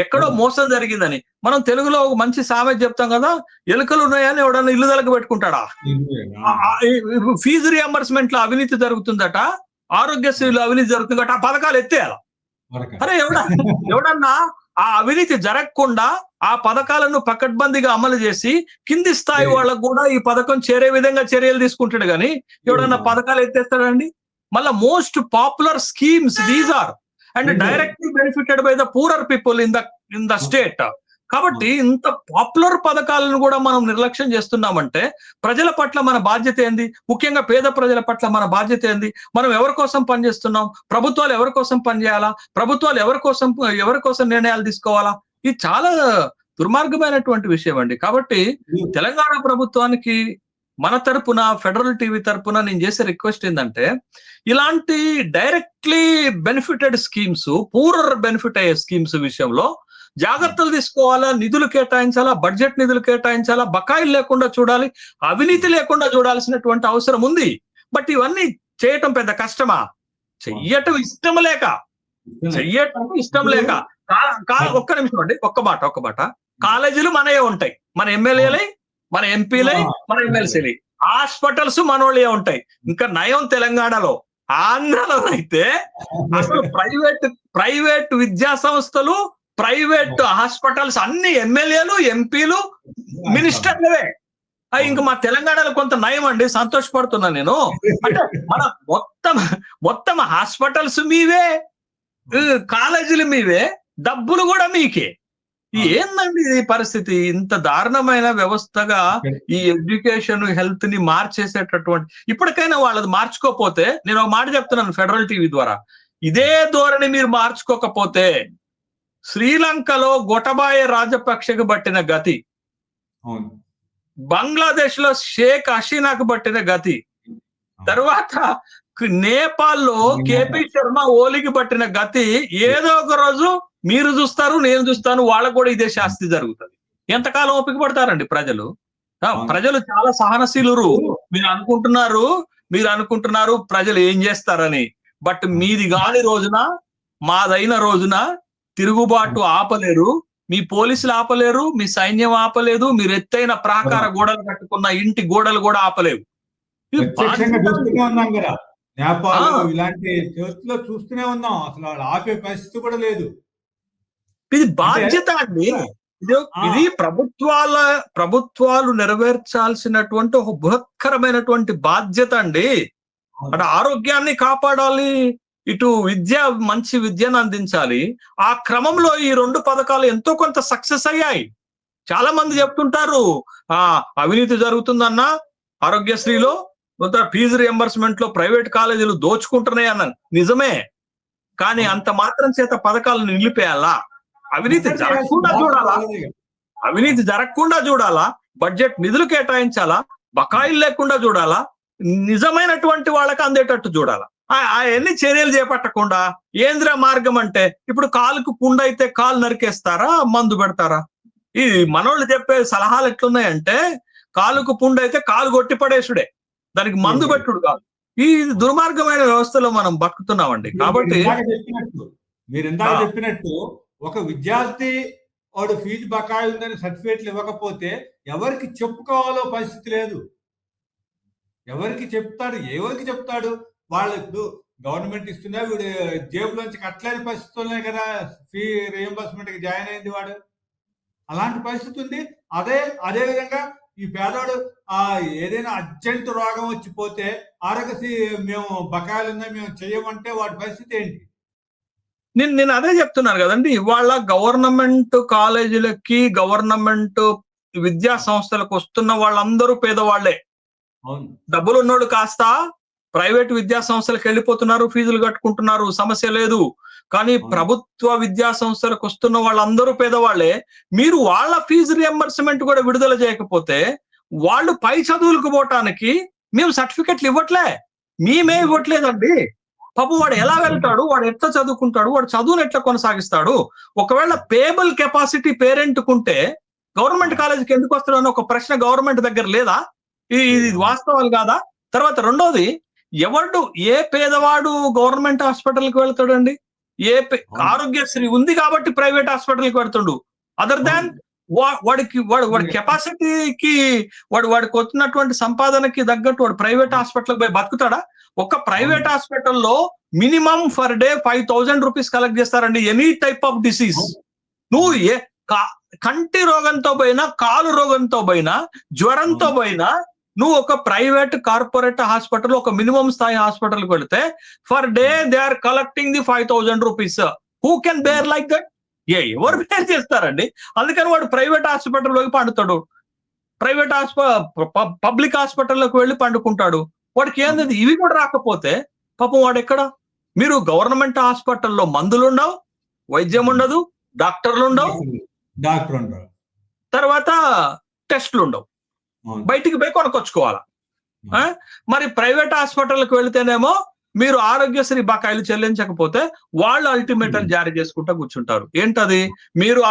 ఎక్కడో మోసం జరిగిందని. మనం తెలుగులో ఒక మంచి సామెత చెప్తాం కదా, ఎలుకలు ఉన్నాయని ఎవడన్నా ఇల్లు తలక పెట్టుకుంటాడా? ఫీజు రియంబర్స్మెంట్ లో అవినీతి జరుగుతుందట, ఆరోగ్యశ్రీలో అవినీతి జరుగుతుందట, ఆ పథకాలు ఎత్తేయాల. అరే ఎవడన్నా ఆ అవినీతి జరగకుండా ఆ పథకాలను పకడ్బందీగా అమలు చేసి కింది స్థాయి వాళ్ళకు కూడా ఈ పథకం చేరే విధంగా చర్యలు తీసుకుంటాడు కానీ ఎవడన్నా పథకాలు ఎత్తేస్తాడండి? మళ్ళా most popular schemes these are and directly benefited by the poorer people in the state. కాబట్టి ఇంత పాపులర్ పథకాలను కూడా మనం నిర్లక్ష్యం చేస్తున్నామంటే ప్రజల పట్ల మన బాధ్యత ఏంది? ముఖ్యంగా పేద ప్రజల పట్ల మన బాధ్యత ఏంది? మనం ఎవరి కోసం పనిచేస్తున్నాం? ప్రభుత్వాలు ఎవరి కోసం పనిచేయాలా? ప్రభుత్వాలు ఎవరి కోసం నిర్ణయాలు తీసుకోవాలా? ఇది చాలా దుర్మార్గమైనటువంటి విషయం అండి. కాబట్టి తెలంగాణ ప్రభుత్వానికి మన తరపున, ఫెడరల్ టీవీ తరపున నేను చేసే రిక్వెస్ట్ ఏంటంటే ఇలాంటి directly benefited schemes, poorer benefit అయ్యే స్కీమ్స్ విషయంలో జాగ్రత్తలు తీసుకోవాలా, నిధులు కేటాయించాలా, బడ్జెట్ నిధులు కేటాయించాలా, బకాయిలు లేకుండా చూడాలి, అవినీతి లేకుండా చూడాల్సినటువంటి అవసరం ఉంది. బట్ ఇవన్నీ చేయటం పెద్ద కష్టమా? చెయ్యటం ఇష్టం లేక ఒక్క నిమిషం అండి, ఒక్క మాట. కాలేజీలు మనయే ఉంటాయి, మన ఎమ్మెల్యేలై, మన ఎంపీలై, మన ఎమ్మెల్సీలై. హాస్పిటల్స్ మనోళ్ళే ఉంటాయి. ఇంకా నయం తెలంగాణలో. ఆంధ్రలో అయితే అసలు ప్రైవేట్ విద్యా సంస్థలు, ప్రైవేట్ హాస్పిటల్స్ అన్ని ఎమ్మెల్యేలు, ఎంపీలు, మినిస్టర్లవే. ఇంకా మా తెలంగాణలో కొంత నయం అండి, సంతోషపడుతున్నా నేను. అంటే మన మొత్తం హాస్పిటల్స్ మీవే, కాలేజీలు మీవే, డబ్బులు కూడా మీకే. ఏందండి ఈ పరిస్థితి? ఇంత దారుణమైన వ్యవస్థగా ఈ ఎడ్యుకేషన్, హెల్త్ ని మార్చేసేటటువంటి, ఇప్పటికైనా వాళ్ళది మార్చుకోకపోతే, నేను ఒక మాట చెప్తున్నాను ఫెడరల్ టీవీ ద్వారా, ఇదే ధోరణి మీరు మార్చుకోకపోతే శ్రీలంకలో గొటబాయ రాజపక్షకు పట్టిన గతి, బంగ్లాదేశ్ లో షేక్ హసీనాకు పట్టిన గతి, తర్వాత నేపాల్లో కేపీ శర్మ ఓలీకి పట్టిన గతి ఏదో ఒక రోజు మీరు చూస్తారు, నేను చూస్తాను, వాళ్ళకు కూడా ఇదే శాస్తి జరుగుతుంది. ఎంతకాలం ఓపిక పడతారండి ప్రజలు? ప్రజలు చాలా సహనశీలురు. మీరు అనుకుంటున్నారు ప్రజలు ఏం చేస్తారని. బట్ మీది కాని రోజున, మాదైన రోజున తిరుగుబాటు ఆపలేరు, మీ పోలీసులు ఆపలేరు, మీ సైన్యం ఆపలేదు, మీరు ఎత్తైన ప్రాకార గోడలు కట్టుకున్న ఇంటి గోడలు కూడా ఆపలేవు. నేపాల్ ఆ ఇలాంటి చర్చలో చూస్తూనే ఉన్నాం. అసలు వాళ్ళు ఆపే పరిస్థితి కూడా లేదు. ఇది అంటే బాధ్యత అండి. ఇది ఆ! ఇది ప్రభుత్వాలు నెరవేర్చాల్సినటువంటి ఒక బృహత్కరమైనటువంటి బాధ్యత అండి. అవును. అటు ఆరోగ్యాన్ని కాపాడాలి. ఇటు మంచి విద్యను అందించాలి. ఆ క్రమంలో ఈ 2 పథకాలు ఎంతో కొంత సక్సెస్ అయ్యాయి. చాలా మంది చెప్తుంటారు. అవినీతి జరుగుతుందన్నా ఆరోగ్యశ్రీలో, కొంత ఫీజు రియంబర్స్‌మెంట్‌లో ప్రైవేట్ కాలేజీలు దోచుకుంటున్నాయి అన్నారు. నిజమే. కానీ అవును. అంత మాత్రం చేత పథకాలను నిలిపేయాలా? అవినీతి ముట్టడి చేయాల్సిన జరగకుండా బాధ్యత చూడాలా? వాళ్ళదిగా. అవినీతి అవును. జరగకుండా చూడాలా? బడ్జెట్ నిధులు కేటాయించాలా? హ్మ్. బకాయిలు లేకుండా చూడాలా? నిజమైనటువంటి వాళ్ళకి అందేటట్టు చూడాలా? అయన్నీ చర్యలు చేపట్టకుండా ఏందిరా మార్గం అంటే, ఇప్పుడు కాలుకు పుండైతే కాలు నరికేస్తారా? మందు పెడతారా? ఈ మనోళ్ళు చెప్పే సలహాలు ఎట్లున్నాయంటే, కాలుకు పుండైతే కాలు కొట్టి పడేసుడే. దానికి మందు చూడబడి. పెట్టుడు కాదు. ఈ అవును. దుర్మార్గమైన వ్యవస్థలో మనం బతుకుతున్నామండి. మీరు కాబట్టి మీరిందాక చెప్పినట్టు, మీరిందాక ఆ! చెప్పినట్టు ఒక విద్యార్థి వాడు ఫీజు బకాయి ఉందని సర్టిఫికేట్లు ఇవ్వకపోతే ఎవరికి చెప్పుకోవాలో పరిస్థితి లేదు. ఎవరికి చెప్తాడు? ఎవరికి చెప్తాడు? ఇప్పుడు గవర్నమెంట్ ఇస్తుందా? వీడు జేబులోంచి కట్టలేని పరిస్థితుల్లోనే కదా ఫీ రీయింబర్స్‌మెంట్‌కి జాయిన్ అయింది వాడు. అలాంటి పరిస్థితి ఉంది. అదే అదే విధంగా ఈ పేదోడు ఏదైనా అర్జెంట్ రోగం వచ్చి పోతే ఆరోగ్యశ్రీ మేము బకాయిలున్నాయి మేము చెయ్యమంటే వాడి పరిస్థితి ఏంటి? నేను నేను అదే చెప్తున్నాను గదండీ! ఇవాళ గవర్నమెంట్ కాలేజీలకి, గవర్నమెంట్ విద్యా ఆ! సంస్థలకు వస్తున్న వాళ్ళందరూ పేదవాళ్ళే. అవును. డబ్బులున్నోళ్ళు కాస్త ప్రైవేట్ విద్యా సంస్థలకెళ్ళిపోతున్నారు. ఫీజులు కట్టుకుంటున్నారు. సమస్య లేదు. కానీ అవును. ప్రభుత్వ విద్యా సంస్థలకొస్తున్న వాళ్ళందరూ పేదవాళ్ళే. మీరు వాళ్ళ ఫీజు రియంబర్స్‌మెంట్ గూడా విడుదల చేయకపోతే, వాళ్ళు పై చదువులకు పోటానికి మేము సర్టిఫికేట్‌లు ఇవ్వట్లే. మేమే అవును. ఇవ్వట్లేదండి. పాపం వాడు ఎలా వెళ్తాడు? వాడు ఎట్లా చదువుకుంటాడు? వాడు చదువుని ఎట్లా కొనసాగిస్తాడు? ఒకవేళ పేయబుల్ కెపాసిటీ పేరెంట్‌కుంటే ఆ! గవర్నమెంట్ కాలేజ్‌కి ఎందుకొస్తాడు అని ఒక ప్రశ్న గవర్నమెంట్ దగ్గర లేదా? ఇది లేదు. అవును. వాస్తవాలు కాదా? తర్వాత రెండోది ఎవడు ఏ పేదవాడు గవర్నమెంట్ హాస్పిటల్‌కి వెళ్తాడండి? ఏ పే అవును. ఆరోగ్యశ్రీ ఉంది కాబట్టి ప్రైవేట్ హాస్పిటల్‌కి వెళ్తుండు. అదర్ థాన్ అవును. వాడి కెపాసిటీకి వాడికొచ్చినటువంటి సంపాదనకి తగ్గట్టు వాడు ప్రైవేట్ అవును. హాస్పిటల్‌కి పోయి బతుకుతాడా? ఒక ప్రైవేట్ అవును. హాస్పిటల్‌లో మినిమమ్ ఫర్ డే ₹5,000 కలెక్ట్ చేస్తారండి. Any type of disease. అవును. నువ్వు అవును. ఏ క కంటి రోగంతో పోయినా, కాలు రోగంతో పోయినా, జ్వరంతో అవును. పోయినా, నువ్వు ఒక ప్రైవేట్ కార్పొరేట్ హాస్పిటల్ ఒక మినిమమ్ స్థాయి హాస్పిటల్‌కి వెళితే for day hmm. They are collecting the ₹5,000. Who can అవును. Bear like that? ఎవరు అవును. బేర్ చేస్తారండి? అందుకని వాడు ప్రైవేట్ హాస్పిటల్‌లోకి పండుతాడు. ప్రైవేట్ పబ్లిక్ హాస్పిటల్‌లోకి వెళ్లి పండుకుంటాడు. వాడికి అవును. ఏందిది ఇవి కూడా రాకపోతే పాపం వాడెక్కడ? మీరు గవర్నమెంట్ హాస్పిటల్‌లో మందులుండవు, వైద్యం హ్మ్. ఉండదు, డాక్టర్లుండవు, డాక్టర్ ఉంటారు. తర్వాత టెస్ట్‌లుండవు. అవును. బయటికి పోయి కొనుక్కొచ్చుకోవాల. ఆ! అవును. మరి ప్రైవేట్ హాస్పిటల్‌కి వెళితేనేమో మీరు ఆరోగ్యశ్రీ బకాయిలు చెల్లించకపోతే వాళ్ళు హ్మ్. అల్టిమేటం జారీ చేసుకుంటా కూర్చుంటారు. ఏంటది? మీరు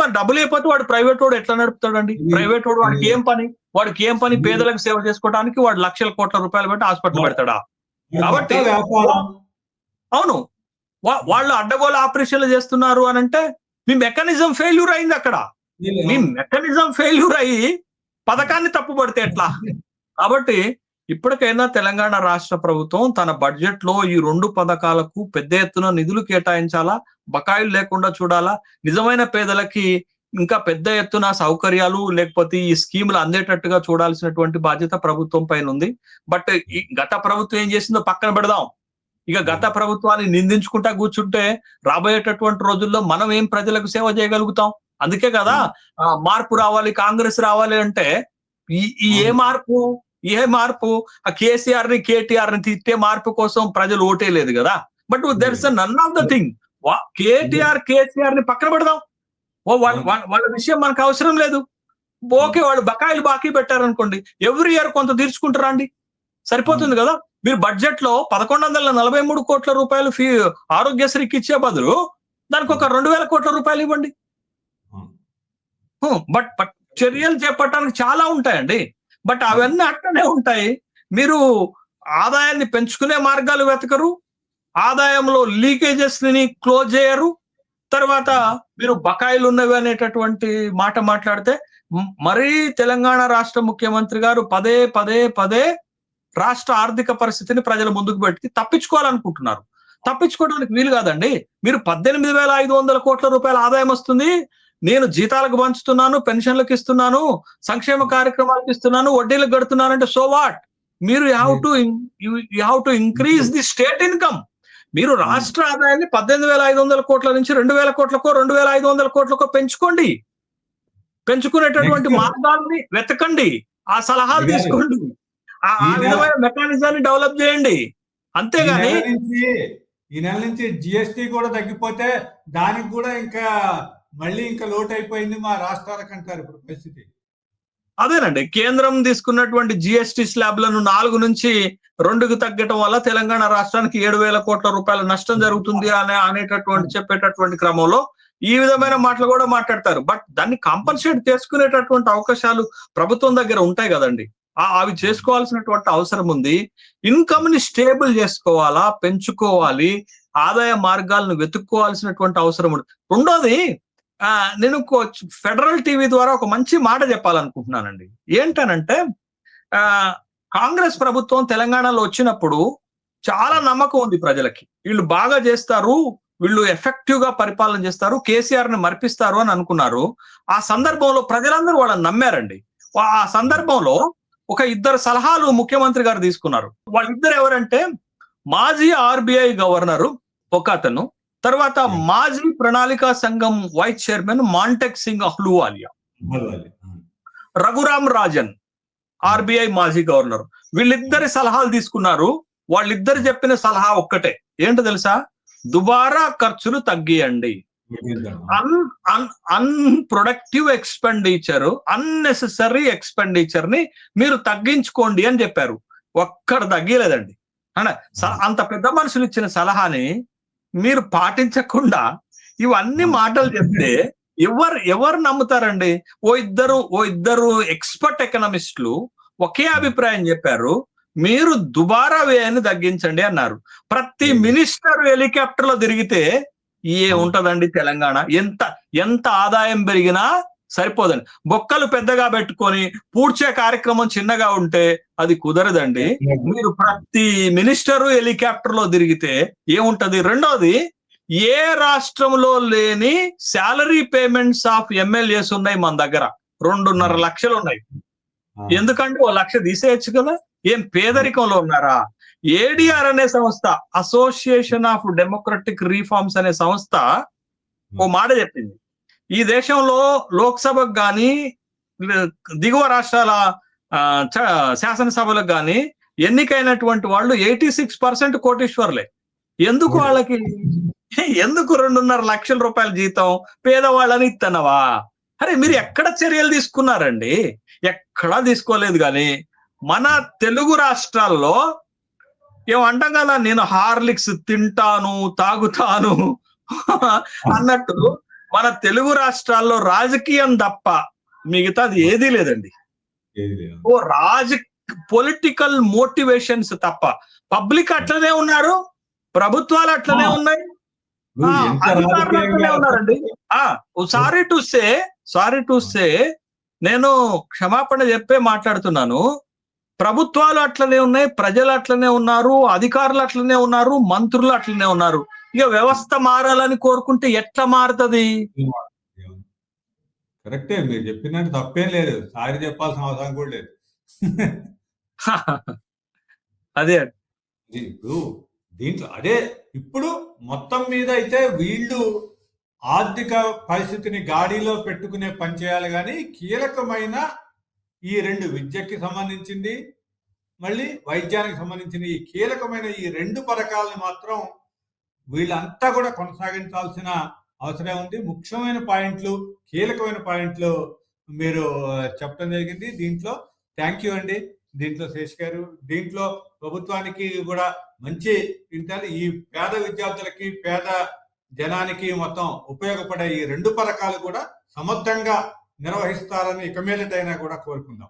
మరి డబ్బులియ్యకపోతే వాడు ప్రైవేటోడు ఎట్లా నడుపుతాడండి? ఇది ప్రైవేటోడు ఇది వాడికి ఏం పని? వాడికి ఏం పని? ఇది పేదలకు సేవ చేసుకోవడానికి వాడు లక్షల కోట్ల రూపాయలు పెట్టి హాస్పిటల్ వాడు పెడతాడా? వాడి పక్కా కాబట్టి వా వ్యాపారం. అవును. హ్మ్. వాళ్ళు అడ్డగోలు ఆపరేషన్‌లు చేస్తున్నారు అనంటే మీ మెకానిజం ఫెయిల్యూర్ అయిందక్కడ. మీ అవును. మెకానిజం ఫెయిల్యూర్ అయ్యి పథకాన్ని తప్పుపడితే ఎట్లా? కాబట్టి ఇప్పటికైనా తెలంగాణ రాష్ట్ర ప్రభుత్వం తన బడ్జెట్‌లో ఈ 2 పథకాలకు పెద్ద ఎత్తున నిధులు కేటాయించాలా, బకాయిలు లేకుండా చూడాలా, నిజమైన పేదలకి ఇంకా పెద్ద ఎత్తున సౌకర్యాలు లేకపోతే ఈ స్కీములు అందేటట్టుగా చూడాల్సినటువంటి బాధ్యత ప్రభుత్వం పైనుంది. బట్ ఈ గత ప్రభుత్వం ఏం చేసిందో పక్కన పెడదాం. ఇక గత అవును. ప్రభుత్వాన్ని నిందించుకుంటా కూర్చుంటే రాబోయేటటువంటి రోజుల్లో మనం ఏం ప్రజలకు సేవ చేయగలుగుతాం? అందుకే కదా అవును. మార్పు రావాలి, కాంగ్రెస్ రావాలి అంటే ఈ ఈ ఏ అవును. మార్పు? ఏ మార్పు? ఆ కేసీఆర్‌ని, కేటీఆర్‌ని తిట్టే మార్పు కోసం ప్రజలు ఓటేయలేదు గదా! బట్ దేర్ ఇస్ లేదు. నన్ ఆఫ్ ద అదే. థింగ్. అదే. కేటీఆర్, కేసీఆర్‌ని పక్కన పెడదాం. వాళ్ళ అవును. వాళ్ళ వాళ్ళ విషయం మనకు అవసరం లేదు. ఓకే. అవును. వాళ్ళు బకాయిలు బాకీ పెట్టారనుకోండి. ఎవ్రీ ఇయర్ కొంత తీర్చుకుంటారా అండి? అవును. సరిపోతుంది గదా! మీరు బడ్జెట్‌లో ₹1143 ఆరోగ్యశ్రీకి ఇచ్చే బదులు దానికొక అవును. ₹2,000,00,00,000 ఇవ్వండి. అవును. బట్ చర్యలు చేపట్టడానికి చాలా ఉంటాయండి. బట్ అవును. అవన్నీ అట్టనే ఉంటాయి. మీరు ఆదాయాన్ని పెంచుకునే మార్గాలు వెతకరు. ఆదాయంలో లీకేజెస్‌ని క్లోజ్ చేయరు. తర్వాత అవును. మీరు బకాయిలున్నవి అనేటటువంటి మాట మాట్లాడితే మరీ తెలంగాణ రాష్ట్ర ముఖ్యమంత్రి గారు పదే, పదే, పదే రాష్ట్ర ఆర్థిక పరిస్థితిని ప్రజల ముందుకు పెట్టి తప్పించుకోవాలనుకుంటున్నారు. తప్పించుకోవడానికి వీలు కాదండి. మీరు 18,500 కోట్ల రూపాయల ఆదాయం వస్తుంది, నేను జీతాలకు పంచుతున్నాను, పెన్షన్లకు ఇస్తున్నాను, సంక్షేమ కార్యక్రమాలకు ఇస్తున్నాను, వడ్డీలకు కడుతున్నానంటే సో వాట్? మీరు you have to increase the state income. మీరు రాష్ట్ర ఆదాయాన్ని 18,500 కోట్ల నుంచి 2,000 కోట్లకో 2,500 కోట్లకో పెంచుకోండి. పెంచుకునేటటువంటి మార్గాల్ని వెతకండి, ఆ సలహాలు తీసుకోండి, ఆ విధమైన మెకానిజాన్ని డెవలప్ చేయండి. అంతేగాని ఈ నెల నుంచి జిఎస్టీ కూడా తగ్గిపోతే దానికి కూడా ఇంకా మళ్ళీ ఇంకా లోటు అయిపోయింది మా రాష్ట్రాలకు అంటారు ఇప్పుడు పరిస్థితి. అదేనండి, కేంద్రం తీసుకున్నటువంటి జిఎస్టీ స్లాబ్లను 4 నుంచి 2కు తగ్గటం వల్ల తెలంగాణ రాష్ట్రానికి 7,000 కోట్ల రూపాయల నష్టం జరుగుతుంది అనేటటువంటి చెప్పేటటువంటి క్రమంలో ఈ విధమైన మాటలు కూడా మాట్లాడతారు. బట్ దాన్ని కాంపన్సేట్ చేసుకునేటటువంటి అవకాశాలు ప్రభుత్వం దగ్గర ఉంటాయి కదండి. అవి చేసుకోవాల్సినటువంటి అవసరం ఉంది. ఇన్కమ్ ని స్టేబుల్ చేసుకోవాలా, పెంచుకోవాలి, ఆదాయ మార్గాలను వెతుక్కోవాల్సినటువంటి అవసరం ఉంది. రెండోది, నేను ఫెడరల్ టీవీ ద్వారా ఒక మంచి మాట చెప్పాలనుకుంటున్నానండి. ఏంటనంటే, కాంగ్రెస్ ప్రభుత్వం తెలంగాణలో వచ్చినప్పుడు చాలా నమ్మకం ఉంది ప్రజలకి, వీళ్ళు బాగా చేస్తారు, వీళ్ళు ఎఫెక్టివ్ గా పరిపాలన చేస్తారు, కేసీఆర్ ని మర్పిస్తారు అని అనుకున్నారు. ఆ సందర్భంలో ప్రజలందరూ వాళ్ళని నమ్మారండి. ఆ సందర్భంలో ఒక 2 సలహాలు ముఖ్యమంత్రి గారు తీసుకున్నారు. వాళ్ళిద్దరు ఎవరంటే, మాజీ ఆర్బీఐ గవర్నరు ఒక అతను, తర్వాత మాజీ ప్రణాళికా సంఘం vice chairman Montek Singh Ahluwalia, Raghuram Rajan RBI మాజీ గవర్నర్. వీళ్ళిద్దరి సలహాలు తీసుకున్నారు. వాళ్ళిద్దరు చెప్పిన సలహా ఒక్కటే, ఏంటో తెలుసా? దుబారా ఖర్చులు తగ్గియండి, అన్ప్రొడక్టివ్ ఎక్స్పెండిచర్, అన్నెసెసరీ ఎక్స్పెండిచర్ ని మీరు తగ్గించుకోండి అని చెప్పారు. ఒక్కడ తగ్గలేదండి. అంత పెద్ద మనుషులు ఇచ్చిన సలహాని మీరు పాటించకుండా ఇవన్నీ మాటలు చెప్తే ఎవరు నమ్ముతారండి? ఓ ఇద్దరు ఎక్స్పర్ట్ ఎకనామిస్టులు ఒకే అభిప్రాయం చెప్పారు, మీరు దుబారా వ్యయాన్ని తగ్గించండి అన్నారు. ప్రతి మినిస్టర్ హెలికాప్టర్ లో తిరిగితే ఉంటదండి తెలంగాణ. ఎంత ఆదాయం పెరిగినా సరిపోదండి. బొక్కలు పెద్దగా పెట్టుకొని పూడ్చే కార్యక్రమం చిన్నగా ఉంటే అది కుదరదండి. మీరు ప్రతి మినిస్టరు హెలికాప్టర్ లో తిరిగితే ఏముంటది? రెండోది, ఏ రాష్ట్రంలో లేని శాలరీ పేమెంట్స్ ఆఫ్ ఎమ్మెల్యేస్ ఉన్నాయి మన దగ్గర. 2.5 లక్షలు ఉన్నాయి. ఎందుకంటే 1 లక్ష తీసేయచ్చు కదా. ఏం పేదరికంలో ఉన్నారా? ఏడిఆర్ అనే సంస్థ, అసోసియేషన్ ఆఫ్ డెమోక్రటిక్ రిఫార్మ్స్ అనే సంస్థ ఓ మాట చెప్పింది, ఈ దేశంలో లోక్సభకు గాని దిగువ రాష్ట్రాల శాసనసభలకు గాని ఎన్నికైనటువంటి వాళ్ళు 86% కోటీశ్వర్లే. ఎందుకు వాళ్ళకి 2.5 లక్షల రూపాయల జీతం పేదవాళ్ళని ఇత్తనవా? అరే, మీరు ఎక్కడ చర్యలు తీసుకున్నారండి? ఎక్కడా తీసుకోలేదు. కానీ మన తెలుగు రాష్ట్రాల్లో ఏమంటాం కదా, నేను హార్లిక్స్ తింటాను, తాగుతాను అన్నట్టు మన తెలుగు రాష్ట్రాల్లో రాజకీయం తప్ప మిగతాది ఏదీ లేదండి. పొలిటికల్ మోటివేషన్స్ తప్ప. పబ్లిక్ అట్లనే ఉన్నారు, ప్రభుత్వాలు అట్లనే ఉన్నాయి, అధికారులు అట్లనే ఉన్నారండి. సారీ టు సే నేను క్షమాపణ చెప్పే మాట్లాడుతున్నాను. ప్రభుత్వాలు అట్లనే ఉన్నాయి, ప్రజలు అట్లనే ఉన్నారు, అధికారులు అట్లనే ఉన్నారు, మంత్రులు అట్లనే ఉన్నారు. ఇక వ్యవస్థ మారాలని కోరుకుంటే ఎట్లా మారుతుంది? కరెక్టే, మీరు చెప్పినట్టు తప్పేం లేదు. సారీ చెప్పాల్సిన అవసరం కూడా లేదు. అదే దీంట్లో ఇప్పుడు మొత్తం మీద అయితే వీళ్ళు ఆర్థిక పరిస్థితిని గాడిలో పెట్టుకునే పని చేయాలి. కానీ కీలకమైన ఈ 2 విద్యకి సంబంధించింది, మళ్ళీ వైద్యానికి సంబంధించిన ఈ కీలకమైన ఈ 2 పథకాలను మాత్రం వీళ్ళంతా కూడా కొనసాగించాల్సిన అవసరం ఉంది. ముఖ్యమైన పాయింట్లు, కీలకమైన పాయింట్లు మీరు చెప్పడం జరిగింది. దీంట్లో థ్యాంక్ యూ అండి. దీంట్లో శేష్ గారు, దీంట్లో ప్రభుత్వానికి కూడా మంచి వింటారు. ఈ పేద విద్యార్థులకి, పేద జనానికి మొత్తం ఉపయోగపడే ఈ 2 పథకాలు కూడా సమర్థంగా నిర్వహిస్తారని ఇక మీదటైనా కూడా కోరుకుందాం.